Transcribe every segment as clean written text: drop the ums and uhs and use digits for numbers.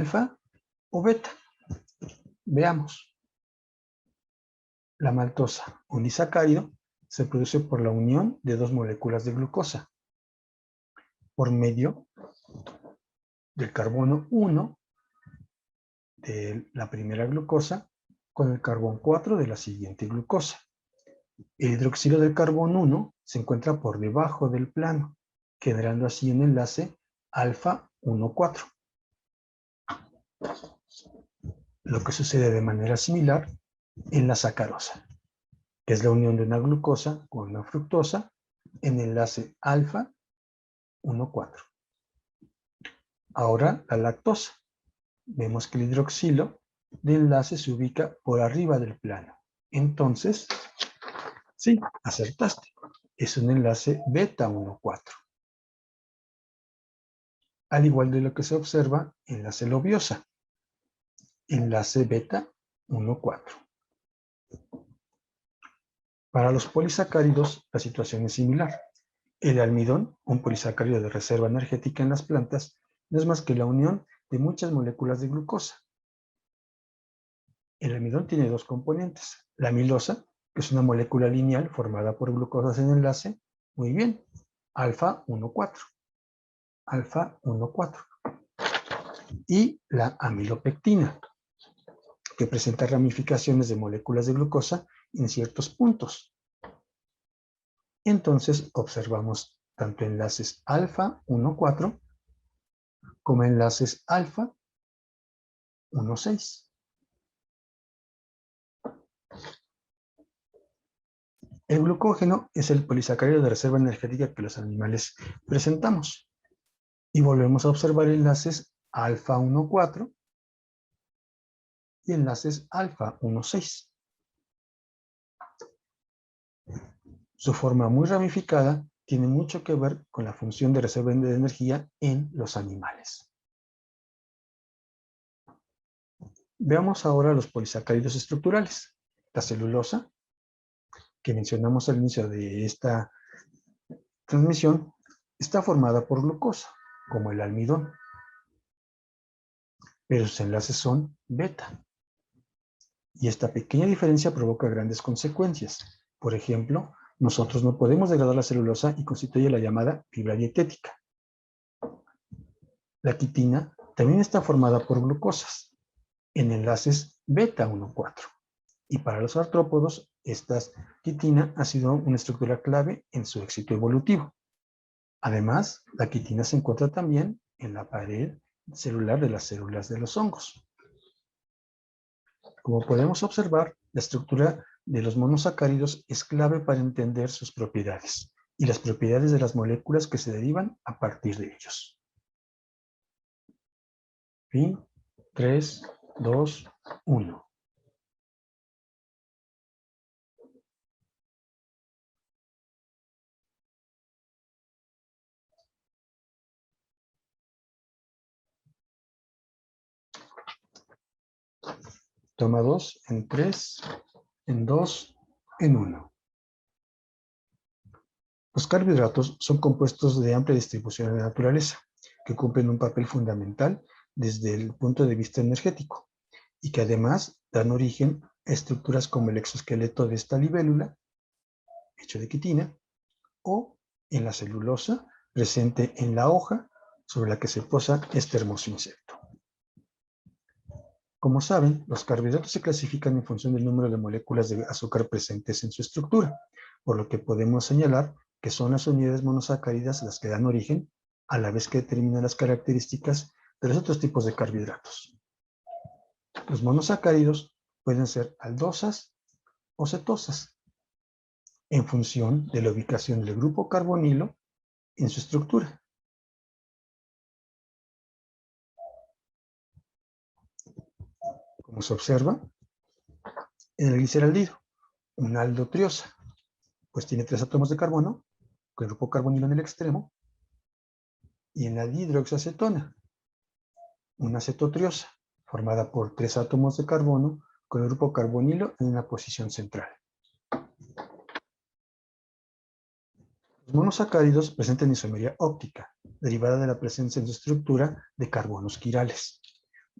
alfa o beta. Veamos. La maltosa, un disacárido, se produce por la unión de dos moléculas de glucosa por medio del carbono 1 de la primera glucosa con el carbón 4 de la siguiente glucosa. El hidroxilo del carbón 1 se encuentra por debajo del plano, generando así un enlace alfa 1,4. Lo que sucede de manera similar en la sacarosa, que es la unión de una glucosa con una fructosa en enlace alfa 1,4. Ahora la lactosa. Vemos que el hidroxilo de enlace se ubica por arriba del plano. Entonces, sí, acertaste. Es un enlace beta 1,4. Al igual de lo que se observa en la celobiosa. Enlace beta 1,4. Para los polisacáridos, la situación es similar. El almidón, un polisacárido de reserva energética en las plantas, no es más que la unión de muchas moléculas de glucosa. El almidón tiene dos componentes. La amilosa, que es una molécula lineal formada por glucosas en enlace, muy bien, alfa 1,4. Alfa 1,4. Y la amilopectina, que presenta ramificaciones de moléculas de glucosa en ciertos puntos. Entonces observamos tanto enlaces alfa 1,4 como enlaces alfa 1,6. El glucógeno es el polisacárido de reserva energética que los animales presentamos. Y volvemos a observar enlaces alfa 1,4 y enlaces alfa 1,6. Su forma muy ramificada tiene mucho que ver con la función de reserva de energía en los animales. Veamos ahora los polisacáridos estructurales. La celulosa, que mencionamos al inicio de esta transmisión, está formada por glucosa, como el almidón, pero sus enlaces son beta. Y esta pequeña diferencia provoca grandes consecuencias. Por ejemplo, nosotros no podemos degradar la celulosa y constituye la llamada fibra dietética. La quitina también está formada por glucosas, en enlaces beta 1,4. Y para los artrópodos, esta quitina ha sido una estructura clave en su éxito evolutivo. Además, la quitina se encuentra también en la pared celular de las células de los hongos. Como podemos observar, la estructura de los monosacáridos es clave para entender sus propiedades y las propiedades de las moléculas que se derivan a partir de ellos. Fin, 3, 2, 1. Toma 2, en 3, en 2, en 1. Los carbohidratos son compuestos de amplia distribución en la naturaleza, que cumplen un papel fundamental desde el punto de vista energético, y que además dan origen a estructuras como el exoesqueleto de esta libélula, hecho de quitina, o en la celulosa presente en la hoja sobre la que se posa este hermoso insecto. Como saben, los carbohidratos se clasifican en función del número de moléculas de azúcar presentes en su estructura, por lo que podemos señalar que son las unidades monosacáridas las que dan origen, a la vez que determinan las características de los otros tipos de carbohidratos. Los monosacáridos pueden ser aldosas o cetosas, en función de la ubicación del grupo carbonilo en su estructura. Como se observa, en el gliceraldehido, una aldotriosa, pues tiene 3 átomos de carbono, con el grupo carbonilo en el extremo, y en la dihidroxiacetona, una cetotriosa, formada por 3 átomos de carbono, con el grupo carbonilo en una posición central. Los monosacáridos presentan isomería óptica, derivada de la presencia en su estructura de carbonos quirales.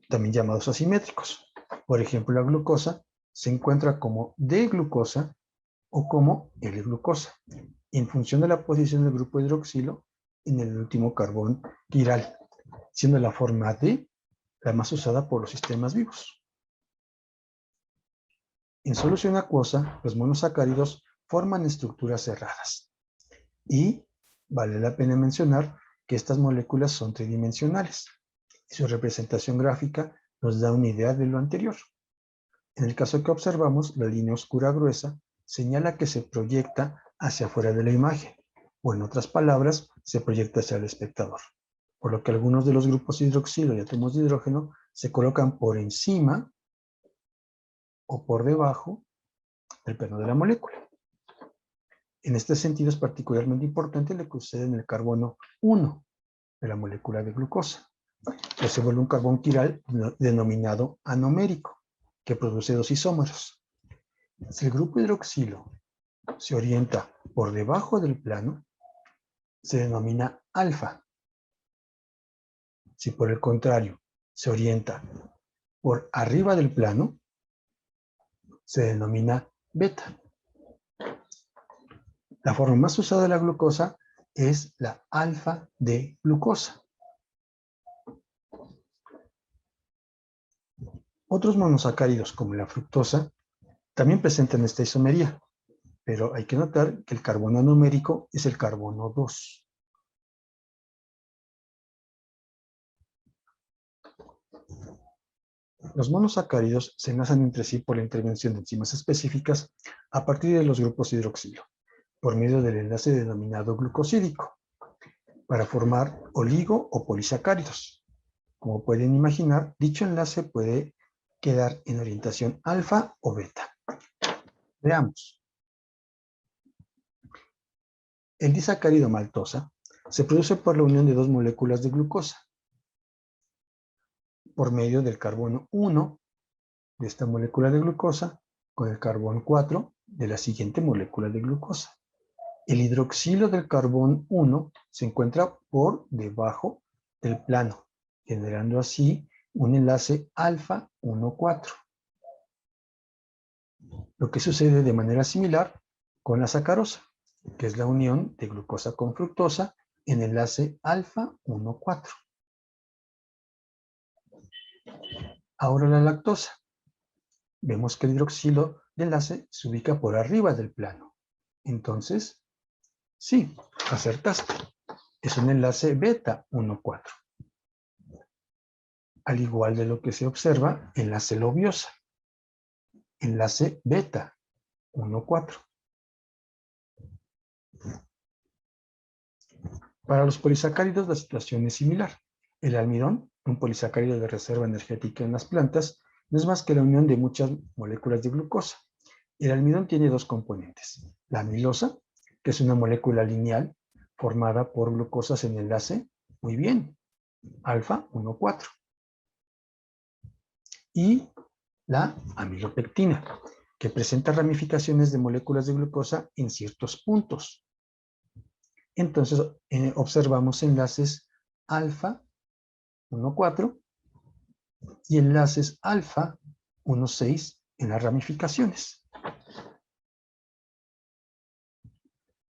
también llamados asimétricos. Por ejemplo, la glucosa se encuentra como D-glucosa o como L-glucosa, en función de la posición del grupo hidroxilo en el último carbón quiral, siendo la forma D la más usada por los sistemas vivos. En solución acuosa, los monosacáridos forman estructuras cerradas. Y vale la pena mencionar que estas moléculas son tridimensionales. Y su representación gráfica nos da una idea de lo anterior. En el caso que observamos, la línea oscura gruesa señala que se proyecta hacia afuera de la imagen, o en otras palabras, se proyecta hacia el espectador. Por lo que algunos de los grupos hidroxilo y átomos de hidrógeno se colocan por encima o por debajo del plano de la molécula. En este sentido es particularmente importante lo que sucede en el carbono 1 de la molécula de glucosa, que se vuelve un carbón quiral denominado anomérico, que produce dos isómeros. Si el grupo hidroxilo se orienta por debajo del plano, se denomina alfa. Si por el contrario se orienta por arriba del plano, se denomina beta. La forma más usada de la glucosa es la alfa de glucosa. Otros monosacáridos, como la fructosa, también presentan esta isomería, pero hay que notar que el carbono anomérico es el carbono 2. Los monosacáridos se enlazan entre sí por la intervención de enzimas específicas a partir de los grupos hidroxilo, por medio del enlace denominado glucosídico, para formar oligo o polisacáridos. Como pueden imaginar, dicho enlace puede quedar en orientación alfa o beta. Veamos. El disacárido maltosa se produce por la unión de dos moléculas de glucosa, por medio del carbono 1 de esta molécula de glucosa con el carbón 4 de la siguiente molécula de glucosa. El hidroxilo del carbón 1 se encuentra por debajo del plano, generando así un enlace alfa 1,4. Lo que sucede de manera similar con la sacarosa, que es la unión de glucosa con fructosa en enlace alfa 1,4. Ahora la lactosa. Vemos que el hidroxilo de enlace se ubica por arriba del plano. Entonces, sí, acertaste. Es un enlace beta 1,4. Al igual de lo que se observa en la celobiosa. Enlace beta 1,4. Para los polisacáridos la situación es similar. El almidón, un polisacárido de reserva energética en las plantas, no es más que la unión de muchas moléculas de glucosa. El almidón tiene dos componentes. La amilosa, que es una molécula lineal formada por glucosas en enlace, muy bien, alfa 1,4. Y la amilopectina, que presenta ramificaciones de moléculas de glucosa en ciertos puntos. Entonces observamos enlaces alfa 1,4 y enlaces alfa 1,6 en las ramificaciones.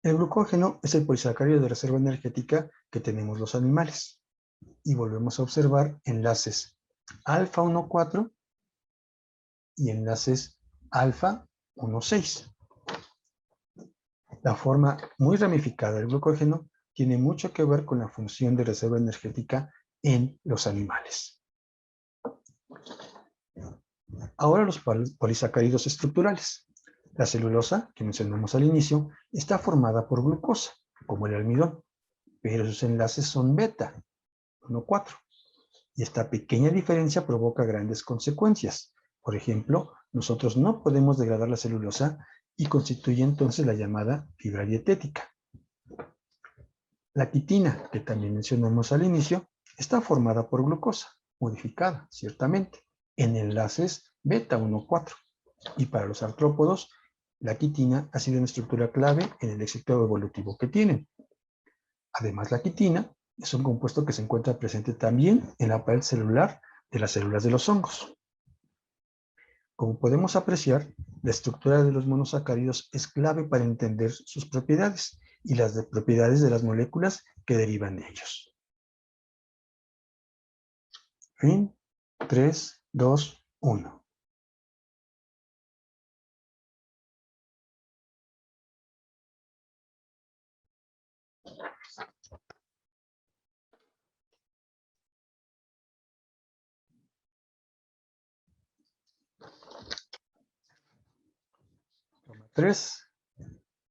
El glucógeno es el polisacárido de reserva energética que tenemos los animales. Y volvemos a observar enlaces alfa 1,4 y enlaces alfa 1,6. La forma muy ramificada del glucógeno tiene mucho que ver con la función de reserva energética en los animales. Ahora los polisacáridos estructurales. La celulosa, que mencionamos al inicio, está formada por glucosa, como el almidón, pero sus enlaces son beta 1,4. Y esta pequeña diferencia provoca grandes consecuencias. Por ejemplo, nosotros no podemos degradar la celulosa y constituye entonces la llamada fibra dietética. La quitina, que también mencionamos al inicio, está formada por glucosa, modificada, ciertamente, en enlaces beta 1,4. Y para los artrópodos, la quitina ha sido una estructura clave en el éxito evolutivo que tienen. Además, la quitina es un compuesto que se encuentra presente también en la pared celular de las células de los hongos. Como podemos apreciar, la estructura de los monosacáridos es clave para entender sus propiedades y las propiedades de las moléculas que derivan de ellos. Fin. 3, 2, 1. Toma 3,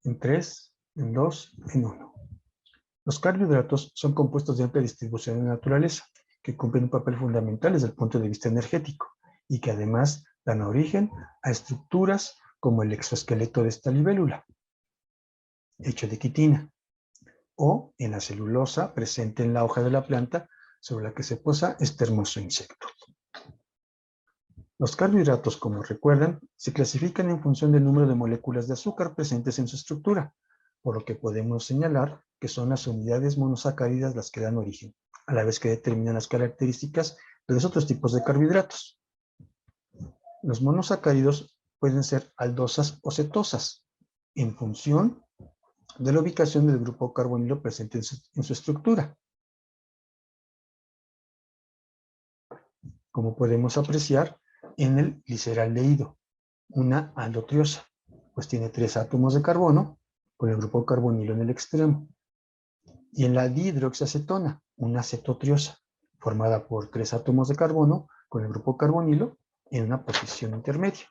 en 3, en 2, en 1. Los carbohidratos son compuestos de amplia distribución en la naturaleza, que cumplen un papel fundamental desde el punto de vista energético y que además dan origen a estructuras como el exoesqueleto de esta libélula, hecho de quitina, o en la celulosa presente en la hoja de la planta sobre la que se posa este hermoso insecto. Los carbohidratos, como recuerdan, se clasifican en función del número de moléculas de azúcar presentes en su estructura, por lo que podemos señalar que son las unidades monosacáridas las que dan origen, a la vez que determinan las características de los otros tipos de carbohidratos. Los monosacáridos pueden ser aldosas o cetosas, en función de la ubicación del grupo carbonilo presente en su estructura. Como podemos apreciar en el gliceraldehído, una aldotriosa, pues tiene 3 átomos de carbono con el grupo carbonilo en el extremo. Y en la dihidroxiacetona, una cetotriosa, formada por 3 átomos de carbono con el grupo carbonilo en una posición intermedia.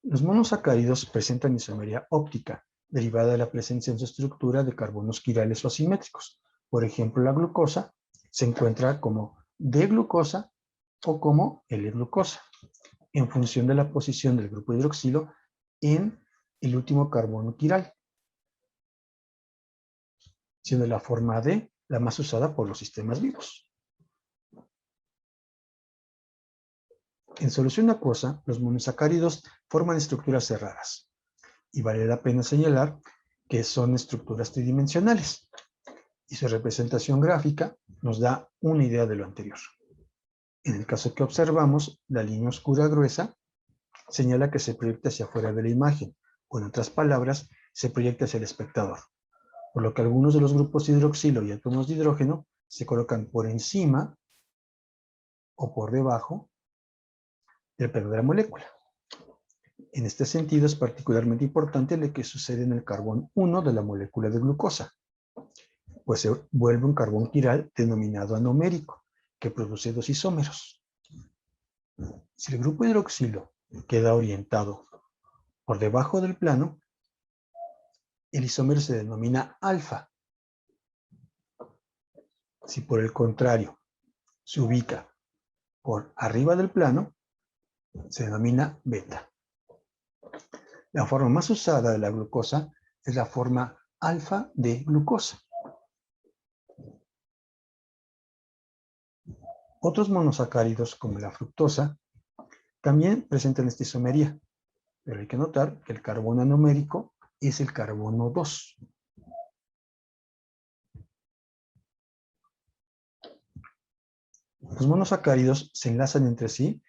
Los monosacáridos presentan isomería óptica, derivada de la presencia en su estructura de carbonos quirales o asimétricos. Por ejemplo, la glucosa se encuentra como D-glucosa o como L-glucosa, en función de la posición del grupo hidroxilo en el último carbono quiral, siendo la forma D la más usada por los sistemas vivos. En solución acuosa, los monosacáridos forman estructuras cerradas, y vale la pena señalar que son estructuras tridimensionales, y su representación gráfica nos da una idea de lo anterior. En el caso que observamos, la línea oscura gruesa señala que se proyecta hacia afuera de la imagen, o en otras palabras, se proyecta hacia el espectador, por lo que algunos de los grupos hidroxilo y átomos de hidrógeno se colocan por encima o por debajo del plano de la molécula. En este sentido es particularmente importante lo que sucede en el carbón 1 de la molécula de glucosa, pues se vuelve un carbón quiral denominado anomérico, que produce 2 isómeros. Si el grupo hidroxilo queda orientado por debajo del plano, el isómero se denomina alfa. Si por el contrario se ubica por arriba del plano, se denomina beta. La forma más usada de la glucosa es la forma alfa de glucosa. Otros monosacáridos, como la fructosa, también presentan esta isomería, pero hay que notar que el carbono anomérico es el carbono 2. Los monosacáridos se enlazan entre sí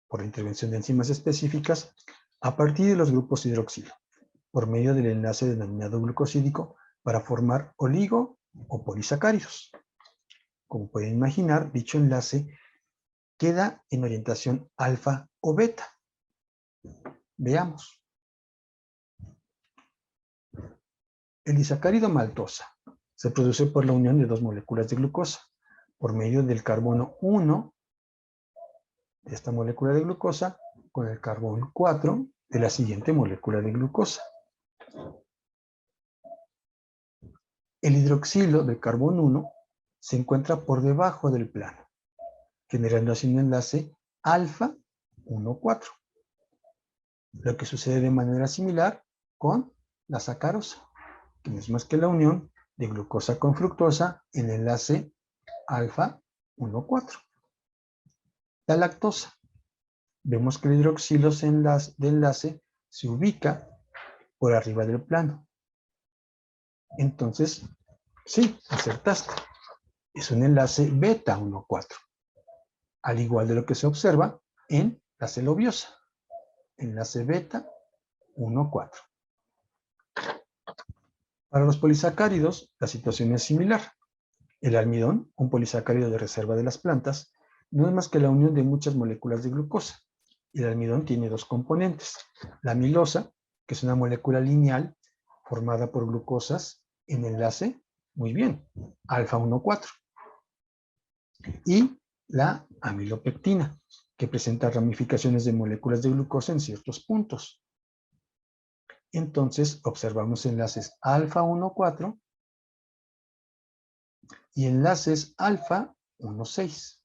por la intervención de enzimas específicas a partir de los grupos hidroxilo, por medio del enlace denominado glucosídico para formar oligo o polisacáridos. Como pueden imaginar, dicho enlace queda en orientación alfa o beta. Veamos. El disacárido maltosa se produce por la unión de 2 moléculas de glucosa, por medio del carbono 1 de esta molécula de glucosa con el carbono 4 de la siguiente molécula de glucosa. El hidroxilo del carbono 1 se encuentra por debajo del plano, generando así un enlace alfa 1,4. Lo que sucede de manera similar con la sacarosa, que no es más que la unión de glucosa con fructosa en el enlace alfa 1,4. La lactosa. Vemos que el hidroxilo de enlace se ubica por arriba del plano. Entonces, sí, acertaste. Es un enlace beta 1,4, al igual de lo que se observa en la celobiosa. Enlace beta 1,4. Para los polisacáridos, la situación es similar. El almidón, un polisacárido de reserva de las plantas, no es más que la unión de muchas moléculas de glucosa. El almidón tiene dos componentes. La amilosa, que es una molécula lineal formada por glucosas en enlace, muy bien, alfa 1,4. Y la amilopectina, que presenta ramificaciones de moléculas de glucosa en ciertos puntos. Entonces, observamos enlaces alfa 1,4 y enlaces alfa 1,6.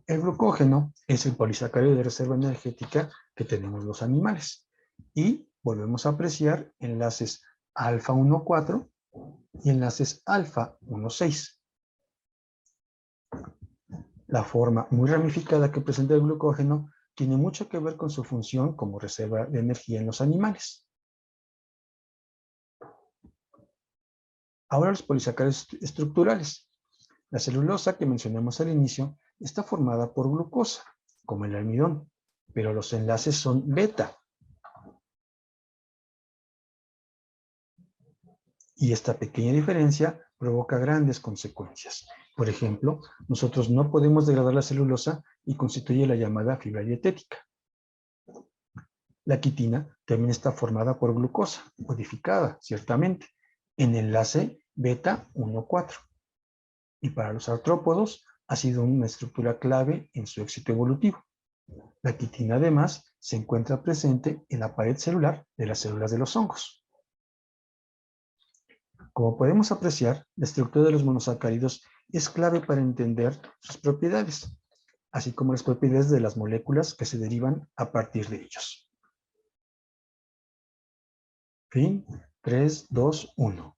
El glucógeno es el polisacárido de reserva energética que tenemos los animales. Y volvemos a apreciar enlaces alfa 1,4 y enlaces alfa 1,6. La forma muy ramificada que presenta el glucógeno tiene mucho que ver con su función como reserva de energía en los animales. Ahora los polisacáridos estructurales. La celulosa que mencionamos al inicio está formada por glucosa, como el almidón, pero los enlaces son beta. Y esta pequeña diferencia provoca grandes consecuencias. Por ejemplo, nosotros no podemos degradar la celulosa y constituye la llamada fibra dietética. La quitina también está formada por glucosa, modificada, ciertamente, en enlace beta 1,4. Y para los artrópodos ha sido una estructura clave en su éxito evolutivo. La quitina, además, se encuentra presente en la pared celular de las células de los hongos. Como podemos apreciar, la estructura de los monosacáridos es clave para entender sus propiedades, así como las propiedades de las moléculas que se derivan a partir de ellos. Fin, 3, 2, 1.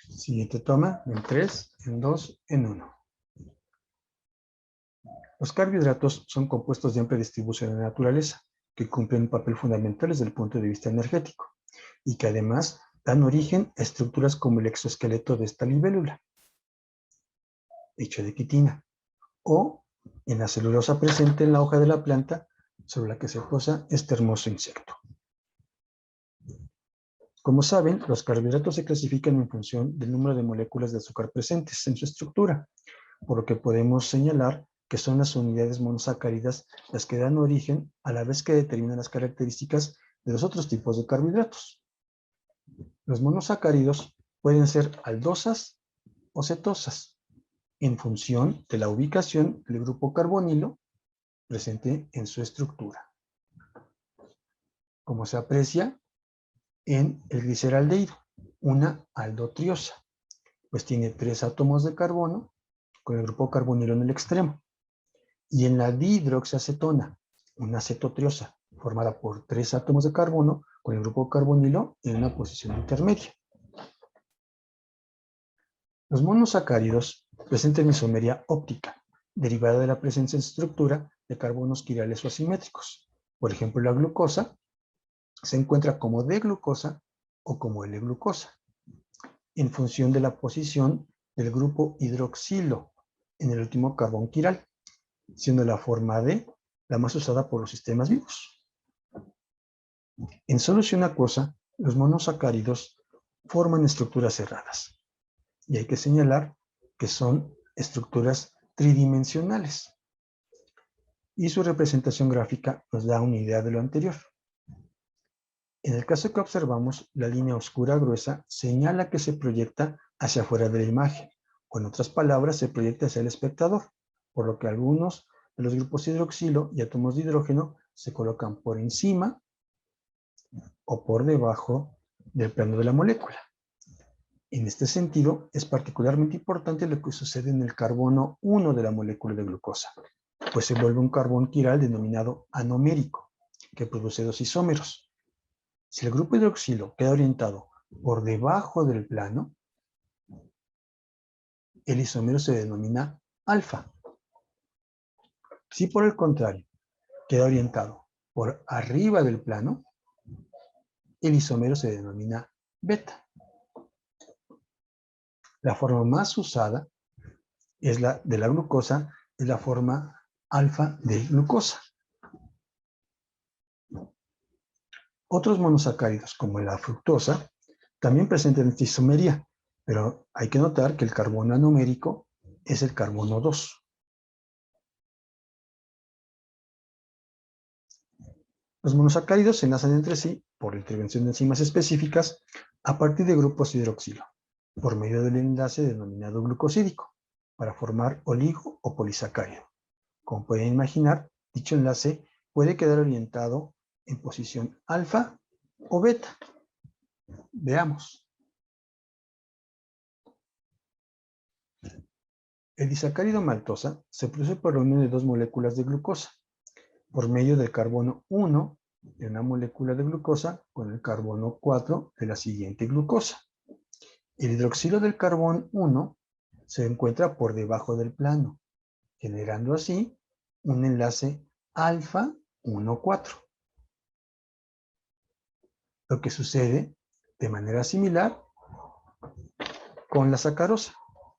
Siguiente toma, en 3, en 2, en 1. Los carbohidratos son compuestos de amplia distribución en la naturaleza, que cumplen un papel fundamental desde el punto de vista energético, y que además dan origen a estructuras como el exoesqueleto de esta libélula, hecho de quitina, o en la celulosa presente en la hoja de la planta sobre la que se posa este hermoso insecto. Como saben, los carbohidratos se clasifican en función del número de moléculas de azúcar presentes en su estructura, por lo que podemos señalar que son las unidades monosacáridas las que dan origen a la vez que determinan las características de los otros tipos de carbohidratos. Los monosacáridos pueden ser aldosas o cetosas, en función de la ubicación del grupo carbonilo presente en su estructura. Como se aprecia en el gliceraldehído, una aldotriosa, pues tiene 3 átomos de carbono con el grupo carbonilo en el extremo. Y en la dihidroxiacetona, una cetotriosa, formada por 3 átomos de carbono con el grupo carbonilo en una posición intermedia. Los monosacáridos presentan isomería óptica, derivada de la presencia en su estructura de carbonos quirales o asimétricos. Por ejemplo, la glucosa se encuentra como D-glucosa o como L-glucosa, en función de la posición del grupo hidroxilo en el último carbón quiral, siendo la forma D la más usada por los sistemas vivos. En solución acuosa, los monosacáridos forman estructuras cerradas, y hay que señalar que son estructuras tridimensionales, y su representación gráfica nos da una idea de lo anterior. En el caso que observamos, la línea oscura gruesa señala que se proyecta hacia afuera de la imagen, o en otras palabras, se proyecta hacia el espectador, por lo que algunos de los grupos hidroxilo y átomos de hidrógeno se colocan por encima o por debajo del plano de la molécula. En este sentido, es particularmente importante lo que sucede en el carbono 1 de la molécula de glucosa, pues se vuelve un carbón quiral denominado anomérico, que produce dos isómeros. Si el grupo hidroxilo queda orientado por debajo del plano, el isómero se denomina alfa. Si por el contrario queda orientado por arriba del plano, el isómero se denomina beta. La forma más usada es la de la glucosa, es la forma alfa de glucosa. Otros monosacáridos, como la fructosa, también presentan esta isomería, pero hay que notar que el carbono anomérico es el carbono 2. Los monosacáridos se enlazan entre sí por la intervención de enzimas específicas a partir de grupos hidroxilo, por medio del enlace denominado glucosídico, para formar oligo o polisacárido. Como pueden imaginar, dicho enlace puede quedar orientado en posición alfa o beta. Veamos. El disacárido maltosa se produce por la unión de dos moléculas de glucosa, por medio del carbono 1 de una molécula de glucosa con el carbono 4 de la siguiente glucosa. El hidroxilo del carbón 1 se encuentra por debajo del plano, generando así un enlace alfa 1,4. Lo que sucede de manera similar con la sacarosa,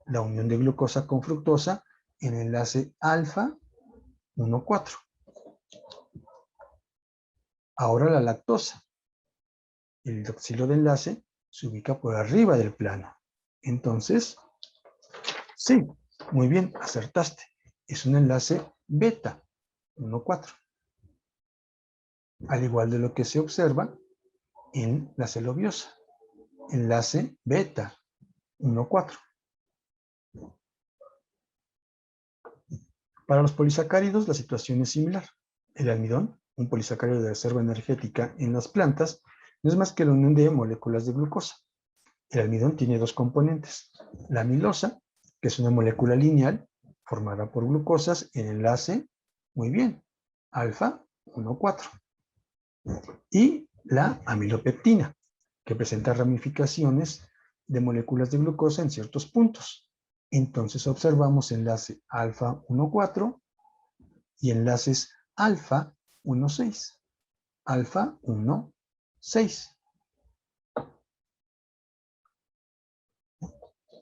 la unión de glucosa con fructosa en enlace alfa 1,4. Ahora la lactosa. El hidroxilo de enlace se ubica por arriba del plano. Entonces, sí, muy bien, acertaste. Es un enlace beta 1,4. Al igual de lo que se observa en la celobiosa. Enlace beta 1,4. Para los polisacáridos la situación es similar. El almidón, un polisacárido de reserva energética en las plantas, no es más que la unión de moléculas de glucosa. El almidón tiene dos componentes. La amilosa, que es una molécula lineal formada por glucosas en enlace, muy bien, alfa 1,4. Y la amilopectina, que presenta ramificaciones de moléculas de glucosa en ciertos puntos. Entonces observamos enlace alfa 1,4 y enlaces alfa 1,6. Alfa 1,6.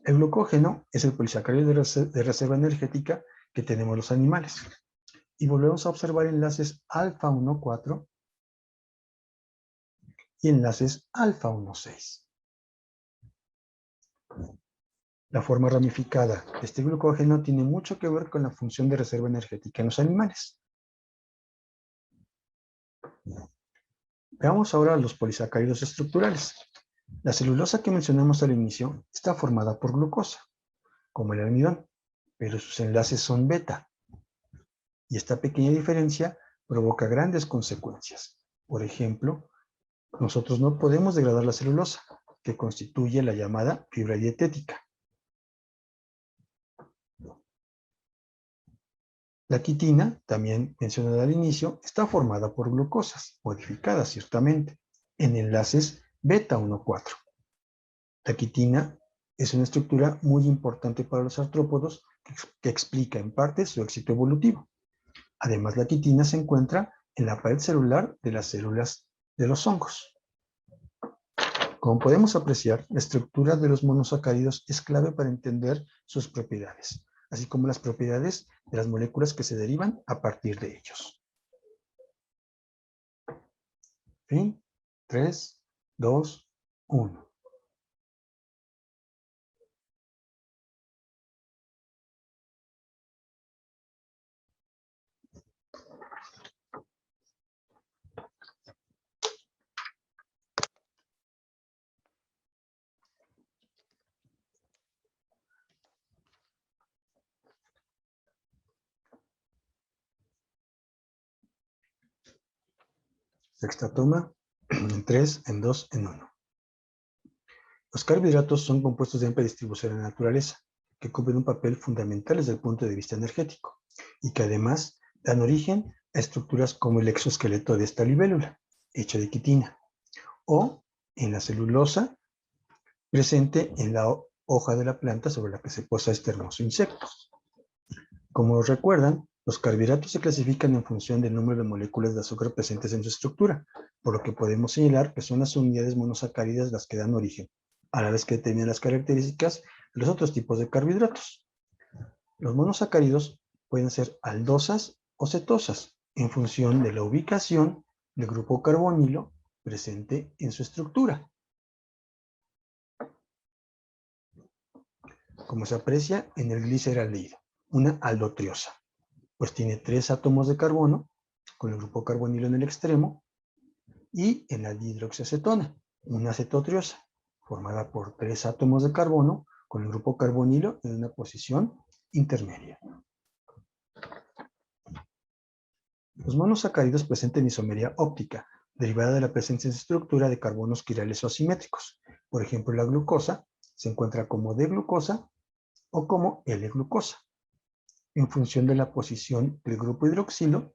El glucógeno es el polisacárido de reserva energética que tenemos los animales. Y volvemos a observar enlaces alfa 1,4 y enlaces alfa 1,6. La forma ramificada de este glucógeno tiene mucho que ver con la función de reserva energética en los animales. Veamos ahora los polisacáridos estructurales. La celulosa que mencionamos al inicio está formada por glucosa, como el almidón, pero sus enlaces son beta. Y esta pequeña diferencia provoca grandes consecuencias. Por ejemplo, nosotros no podemos degradar la celulosa, que constituye la llamada fibra dietética. La quitina, también mencionada al inicio, está formada por glucosas, modificadas ciertamente, en enlaces beta 1,4. La quitina es una estructura muy importante para los artrópodos que explica en parte su éxito evolutivo. Además, la quitina se encuentra en la pared celular de las células de los hongos. Como podemos apreciar, la estructura de los monosacáridos es clave para entender sus propiedades, así como las propiedades de las moléculas que se derivan a partir de ellos. Fin. 3, 2, 1. Sexta toma, en 3, en 2, en 1. Los carbohidratos son compuestos de amplia distribución en la naturaleza, que cumplen un papel fundamental desde el punto de vista energético, y que además dan origen a estructuras como el exoesqueleto de esta libélula, hecho de quitina, o en la celulosa presente en la hoja de la planta sobre la que se posa este hermoso insecto. Como recuerdan, los carbohidratos se clasifican en función del número de moléculas de azúcar presentes en su estructura, por lo que podemos señalar que son las unidades monosacáridas las que dan origen, a la vez que determinan las características de los otros tipos de carbohidratos. Los monosacáridos pueden ser aldosas o cetosas, en función de la ubicación del grupo carbonilo presente en su estructura. Como se aprecia en el gliceraldehído, una aldotriosa, pues tiene 3 átomos de carbono, con el grupo carbonilo en el extremo, y en la dihidroxiacetona, una cetotriosa, formada por 3 átomos de carbono, con el grupo carbonilo en una posición intermedia. Los monosacáridos presentan isomería óptica, derivada de la presencia en su estructura de carbonos quirales o asimétricos. Por ejemplo, la glucosa se encuentra como D-glucosa o como L-glucosa, en función de la posición del grupo hidroxilo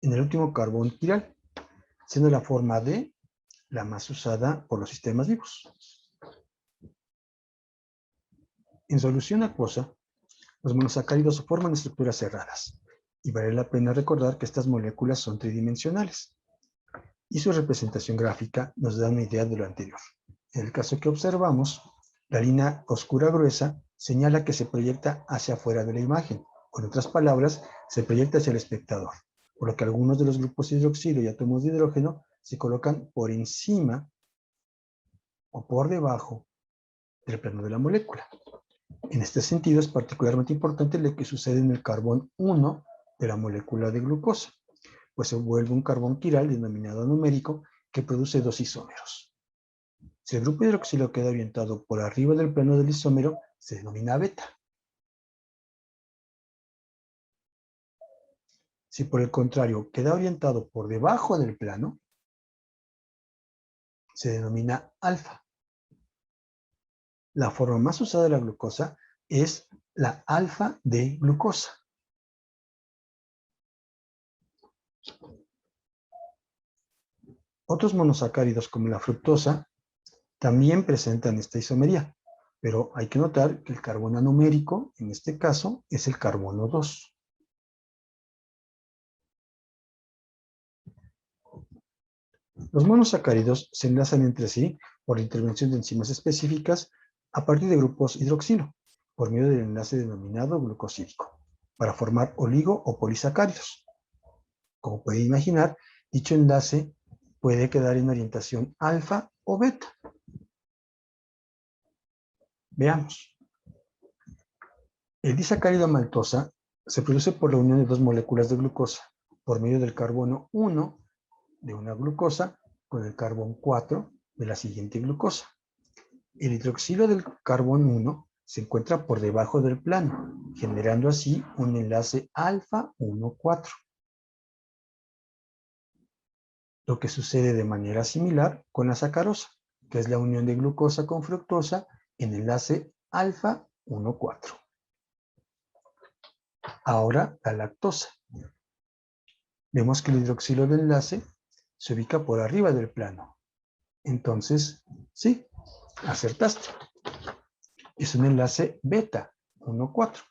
en el último carbón quiral, siendo la forma D la más usada por los sistemas vivos. En solución acuosa, los monosacáridos forman estructuras cerradas, y vale la pena recordar que estas moléculas son tridimensionales, y su representación gráfica nos da una idea de lo anterior. En el caso que observamos, la línea oscura gruesa señala que se proyecta hacia afuera de la imagen, o en otras palabras, se proyecta hacia el espectador, por lo que algunos de los grupos hidroxilo y átomos de hidrógeno se colocan por encima o por debajo del plano de la molécula. En este sentido es particularmente importante lo que sucede en el carbón 1 de la molécula de glucosa, pues se vuelve un carbón quiral denominado numérico que produce 2 isómeros. Si el grupo hidroxilo queda orientado por arriba del plano del isómero, se denomina beta. Si por el contrario queda orientado por debajo del plano, se denomina alfa. La forma más usada de la glucosa es la alfa de glucosa. Otros monosacáridos como la fructosa también presentan esta isomería, pero hay que notar que el carbono anumérico, en este caso, es el carbono 2. Los monosacáridos se enlazan entre sí por la intervención de enzimas específicas a partir de grupos hidroxilo, por medio del enlace denominado glucosídico, para formar oligo o polisacáridos. Como puede imaginar, dicho enlace puede quedar en orientación alfa o beta. Veamos. El disacárido maltosa se produce por la unión de 2 moléculas de glucosa, por medio del carbono 1 de una glucosa con el carbón 4 de la siguiente glucosa. El hidroxilo del carbón 1 se encuentra por debajo del plano, generando así un enlace alfa 1,4. Lo que sucede de manera similar con la sacarosa, que es la unión de glucosa con fructosa en enlace alfa 1,4. Ahora la lactosa. Vemos que el hidroxilo del enlace se ubica por arriba del plano. Entonces, sí, acertaste. Es un enlace beta 1,4.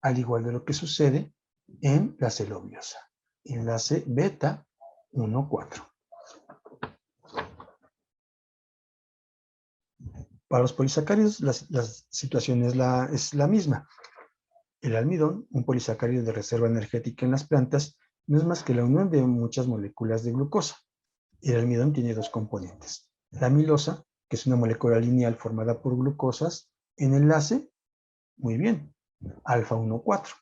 Al igual de lo que sucede en la celobiosa. Enlace beta 1,4. Para los polisacáridos la situación es la misma. El almidón, un polisacárido de reserva energética en las plantas, no es más que la unión de muchas moléculas de glucosa. El almidón tiene 2 componentes. La amilosa, que es una molécula lineal formada por glucosas en enlace, muy bien, alfa 1,4.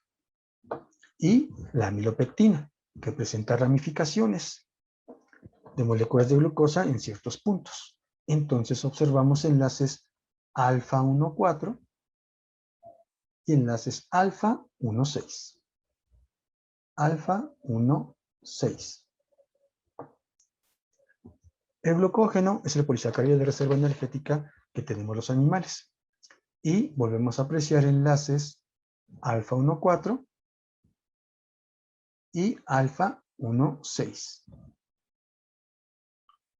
Y la amilopectina, que presenta ramificaciones de moléculas de glucosa en ciertos puntos. Entonces observamos enlaces alfa 1,4 y enlaces alfa 1,6. Alfa 1,6. 6. El glucógeno es el polisacárido de reserva energética que tenemos los animales. Y volvemos a apreciar enlaces alfa 1,4 y alfa 1,6.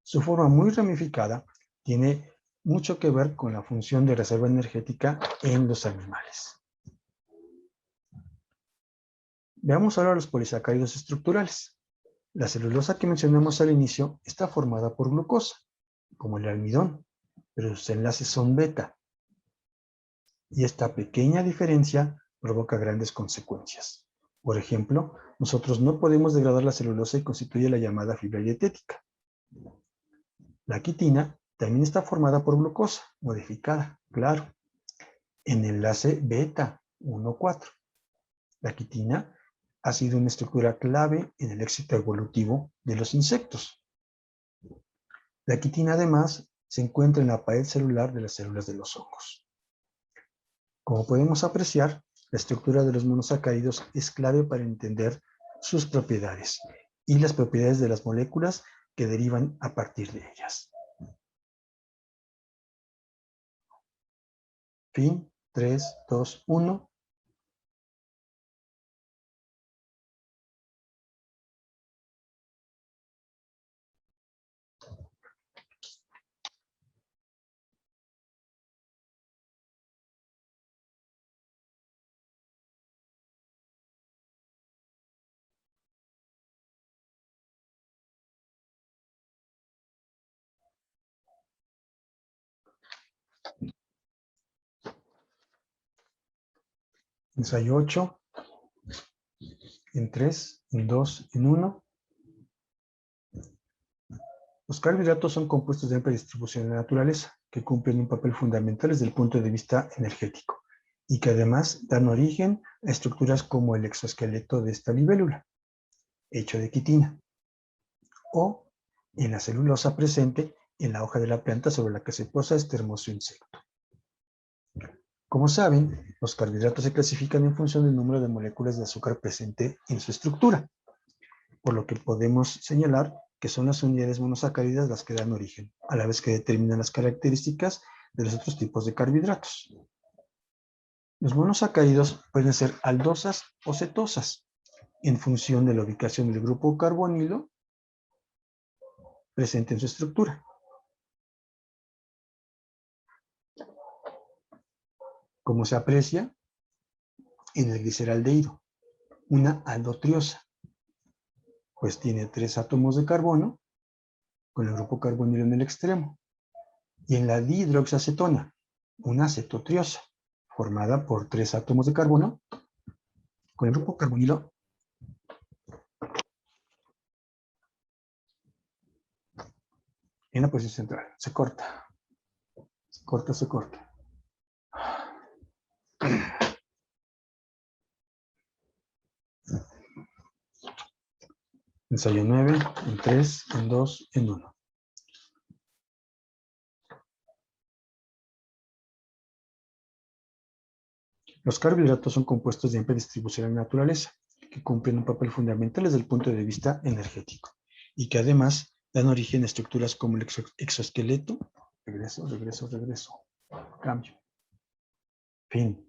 Su forma muy ramificada tiene mucho que ver con la función de reserva energética en los animales. Veamos ahora los polisacáridos estructurales. La celulosa que mencionamos al inicio está formada por glucosa, como el almidón, pero sus enlaces son beta. Y esta pequeña diferencia provoca grandes consecuencias. Por ejemplo, nosotros no podemos degradar la celulosa y constituye la llamada fibra dietética. La quitina también está formada por glucosa, modificada, claro, en enlace beta 1,4. La quitina ha sido una estructura clave en el éxito evolutivo de los insectos. La quitina además se encuentra en la pared celular de las células de los hongos. Como podemos apreciar, la estructura de los monosacáridos es clave para entender sus propiedades y las propiedades de las moléculas que derivan a partir de ellas. Fin, 3, 2, 1. Ensayo 8. En 3, en 2, en 1. Los carbohidratos son compuestos de amplia distribución en la naturaleza, que cumplen un papel fundamental desde el punto de vista energético, y que además dan origen a estructuras como el exoesqueleto de esta libélula, hecho de quitina, o en la celulosa presente en la hoja de la planta sobre la que se posa este hermoso insecto. Como saben, los carbohidratos se clasifican en función del número de moléculas de azúcar presente en su estructura, por lo que podemos señalar que son las unidades monosacáridas las que dan origen, a la vez que determinan las características de los otros tipos de carbohidratos. Los monosacáridos pueden ser aldosas o cetosas, en función de la ubicación del grupo carbonilo presente en su estructura. Como se aprecia en el gliceraldehído, una aldotriosa, pues tiene 3 átomos de carbono con el grupo carbonilo en el extremo, y en la dihidroxiacetona, una cetotriosa, formada por 3 átomos de carbono con el grupo carbonilo en la posición central. Se corta. Se corta, se corta. Ensayo 9, en 3, en 2, en 1. Los carbohidratos son compuestos de amplia distribución en la naturaleza, que cumplen un papel fundamental desde el punto de vista energético, y que además dan origen a estructuras como el exoesqueleto. Regreso, regreso, regreso. Cambio. Fin.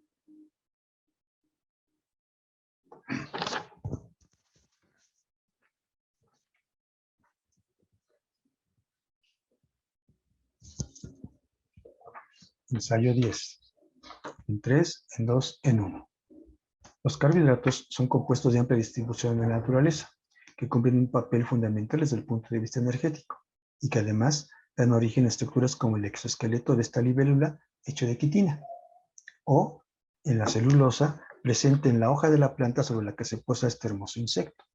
Ensayo 10. En 3, en 2, en 1. Los carbohidratos son compuestos de amplia distribución en la naturaleza, que cumplen un papel fundamental desde el punto de vista energético, y que además dan origen a estructuras como el exoesqueleto de esta libélula hecho de quitina, o en la celulosa presente en la hoja de la planta sobre la que se posa este hermoso insecto.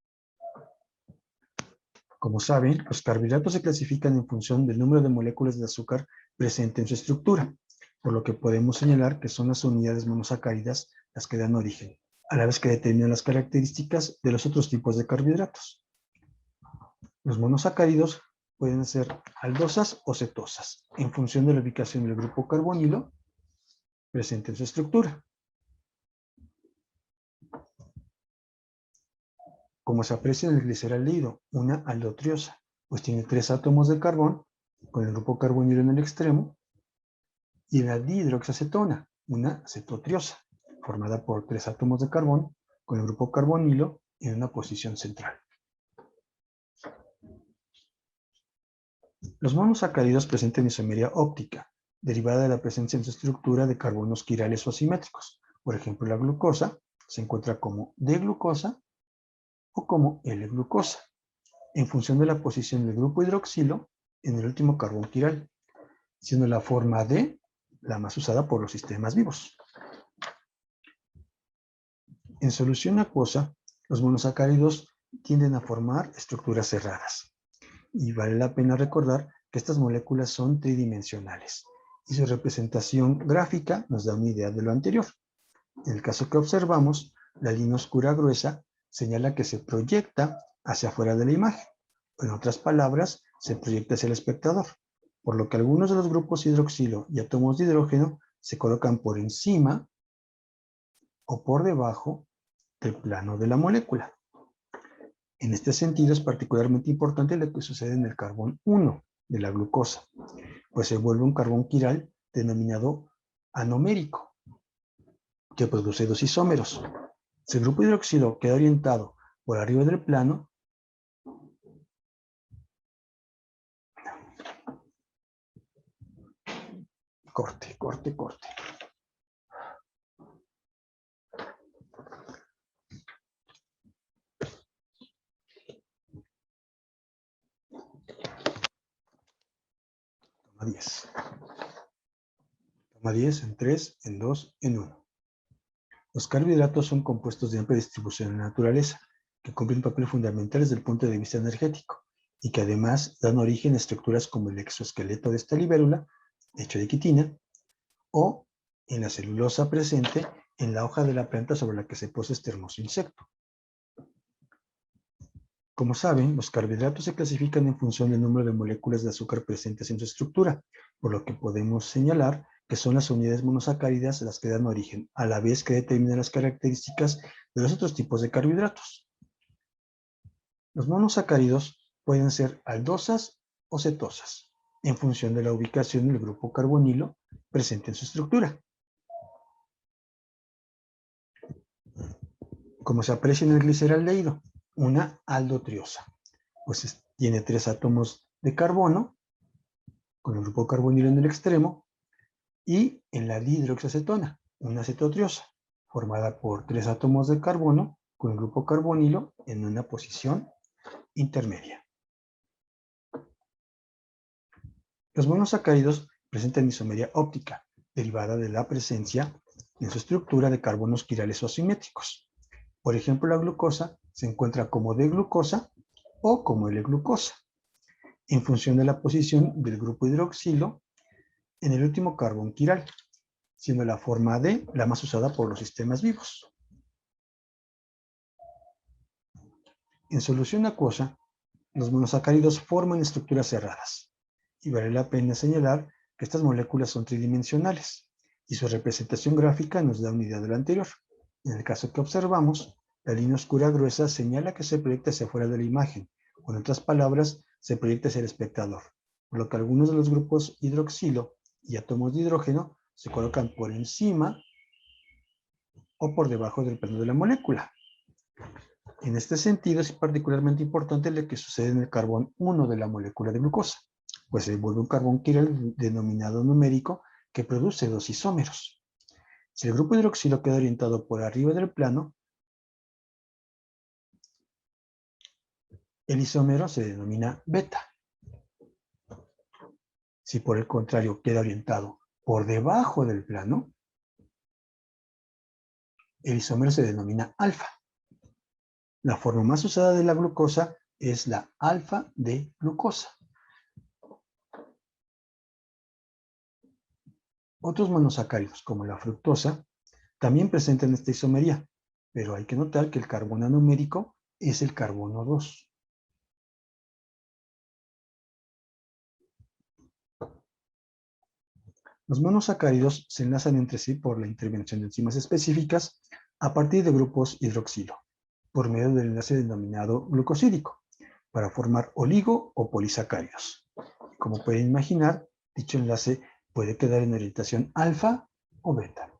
Como saben, los carbohidratos se clasifican en función del número de moléculas de azúcar presente en su estructura, por lo que podemos señalar que son las unidades monosacáridas las que dan origen, a la vez que determinan las características de los otros tipos de carbohidratos. Los monosacáridos pueden ser aldosas o cetosas, en función de la ubicación del grupo carbonilo presente en su estructura. Como se aprecia en el gliceraldehído, una aldotriosa, pues tiene 3 átomos de carbón con el grupo carbonilo en el extremo, y en la dihidroxiacetona, una cetotriosa, formada por 3 átomos de carbón con el grupo carbonilo en una posición central. Los monosacáridos presentan isomería óptica, derivada de la presencia en su estructura de carbonos quirales o asimétricos. Por ejemplo, la glucosa se encuentra como D-glucosa o como L-glucosa, en función de la posición del grupo hidroxilo en el último carbón quiral, siendo la forma D la más usada por los sistemas vivos. En solución acuosa, los monosacáridos tienden a formar estructuras cerradas. Y vale la pena recordar que estas moléculas son tridimensionales y su representación gráfica nos da una idea de lo anterior. En el caso que observamos, la línea oscura gruesa señala que se proyecta hacia afuera de la imagen. En otras palabras, se proyecta hacia el espectador, por lo que algunos de los grupos hidroxilo y átomos de hidrógeno se colocan por encima o por debajo del plano de la molécula. En este sentido es particularmente importante lo que sucede en el carbón 1 de la glucosa, pues se vuelve un carbón quiral denominado anomérico, que produce 2 isómeros. Si el grupo hidroxilo queda orientado por arriba del plano, corte. Toma 10. Toma 10 en 3, en 2, en 1. Los carbohidratos son compuestos de amplia distribución en la naturaleza, que cumplen un papel fundamental desde el punto de vista energético, y que además dan origen a estructuras como el exoesqueleto de esta libélula, hecho de quitina, o en la celulosa presente en la hoja de la planta sobre la que se posa este hermoso insecto. Como saben, los carbohidratos se clasifican en función del número de moléculas de azúcar presentes en su estructura, por lo que podemos señalar que son las unidades monosacáridas las que dan origen, a la vez que determinan las características de los otros tipos de carbohidratos. Los monosacáridos pueden ser aldosas o cetosas, en función de la ubicación del grupo carbonilo presente en su estructura. Como se aprecia en el gliceraldehído, una aldotriosa, pues tiene 3 átomos de carbono, con el grupo carbonilo en el extremo, y en la dihidroxiacetona, una cetotriosa, formada por 3 átomos de carbono, con el grupo carbonilo en una posición intermedia. Los monosacáridos presentan isomería óptica, derivada de la presencia en su estructura de carbonos quirales o asimétricos. Por ejemplo, la glucosa se encuentra como D-glucosa o como L-glucosa, en función de la posición del grupo hidroxilo en el último carbón quiral, siendo la forma D la más usada por los sistemas vivos. En solución acuosa, los monosacáridos forman estructuras cerradas, y vale la pena señalar que estas moléculas son tridimensionales, y su representación gráfica nos da una idea de lo anterior. En el caso que observamos, la línea oscura gruesa señala que se proyecta hacia afuera de la imagen, o en otras palabras, se proyecta hacia el espectador, por lo que algunos de los grupos hidroxilo y átomos de hidrógeno se colocan por encima o por debajo del plano de la molécula. En este sentido es particularmente importante lo que sucede en el carbón 1 de la molécula de glucosa, pues se vuelve un carbón quiral denominado numérico que produce 2 isómeros. Si el grupo hidroxilo queda orientado por arriba del plano, el isómero se denomina beta. Si por el contrario queda orientado por debajo del plano, el isómero se denomina alfa. La forma más usada de la glucosa es la alfa de glucosa. Otros monosacáridos, como la fructosa, también presentan esta isomería, pero hay que notar que el carbono numérico es el carbono 2. Los monosacáridos se enlazan entre sí por la intervención de enzimas específicas a partir de grupos hidroxilo. por medio del enlace denominado glucosídico, para formar oligo o polisacáridos. Como pueden imaginar, dicho enlace puede quedar en orientación alfa o beta.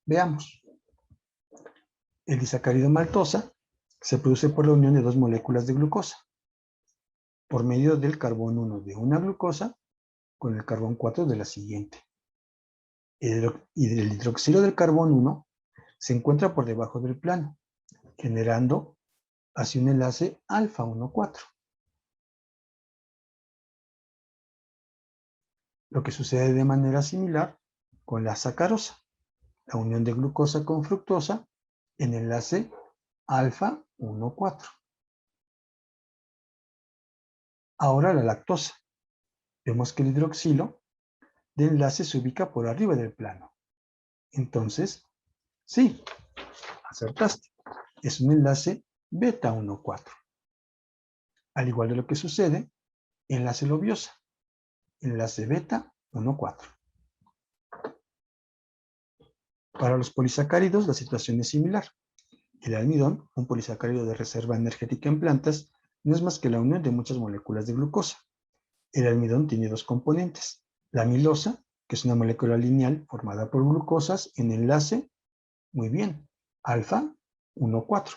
Veamos. El disacárido maltosa se produce por la unión de dos moléculas de glucosa, por medio del carbón 1 de una glucosa con el carbón 4 de la siguiente. Y el hidroxilo del carbón 1 se encuentra por debajo del plano, generando así un enlace alfa 1,4. Lo que sucede de manera similar con la sacarosa, la unión de glucosa con fructosa en enlace alfa 1,4. Ahora la lactosa. Vemos que el hidroxilo de enlace se ubica por arriba del plano. Entonces, sí, acertaste. Es un enlace beta 1,4. Al igual de lo que sucede, enlace lobiosa, enlace beta 1,4. Para los polisacáridos la situación es similar. El almidón, un polisacárido de reserva energética en plantas, no es más que la unión de muchas moléculas de glucosa. El almidón tiene dos componentes. La amilosa, que es una molécula lineal formada por glucosas en enlace, muy bien, alfa 1,4.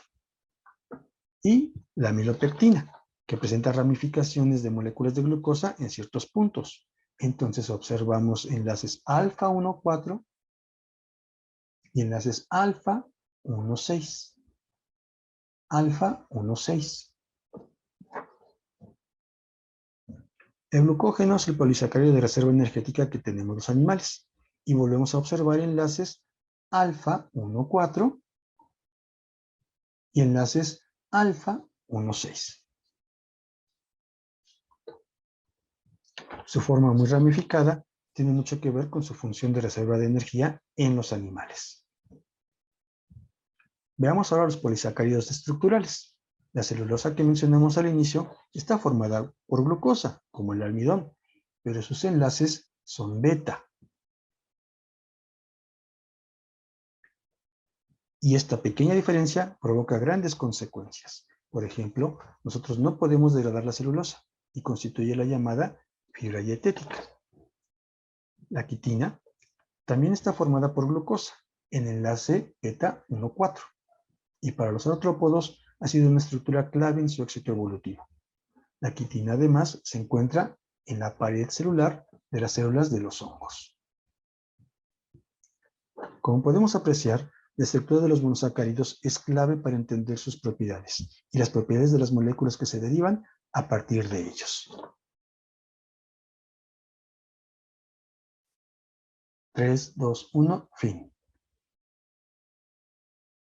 Y la amilopectina, que presenta ramificaciones de moléculas de glucosa en ciertos puntos. Entonces observamos enlaces alfa 1,4 y enlaces alfa 1,6. Alfa 1,6. El glucógeno es el polisacárido de reserva energética que tenemos los animales. Y volvemos a observar enlaces alfa 1,4 y enlaces alfa 1,6. Su forma muy ramificada tiene mucho que ver con su función de reserva de energía en los animales. Veamos ahora los polisacáridos estructurales. La celulosa que mencionamos al inicio está formada por glucosa, como el almidón, pero sus enlaces son beta. Y esta pequeña diferencia provoca grandes consecuencias. Por ejemplo, nosotros no podemos degradar la celulosa y constituye la llamada fibra dietética. La quitina también está formada por glucosa, en enlace beta 1,4. Y para los artrópodos ha sido una estructura clave en su éxito evolutivo. La quitina además se encuentra en la pared celular de las células de los hongos. Como podemos apreciar, la estructura de los monosacáridos es clave para entender sus propiedades y las propiedades de las moléculas que se derivan a partir de ellos. 3, 2, 1, fin.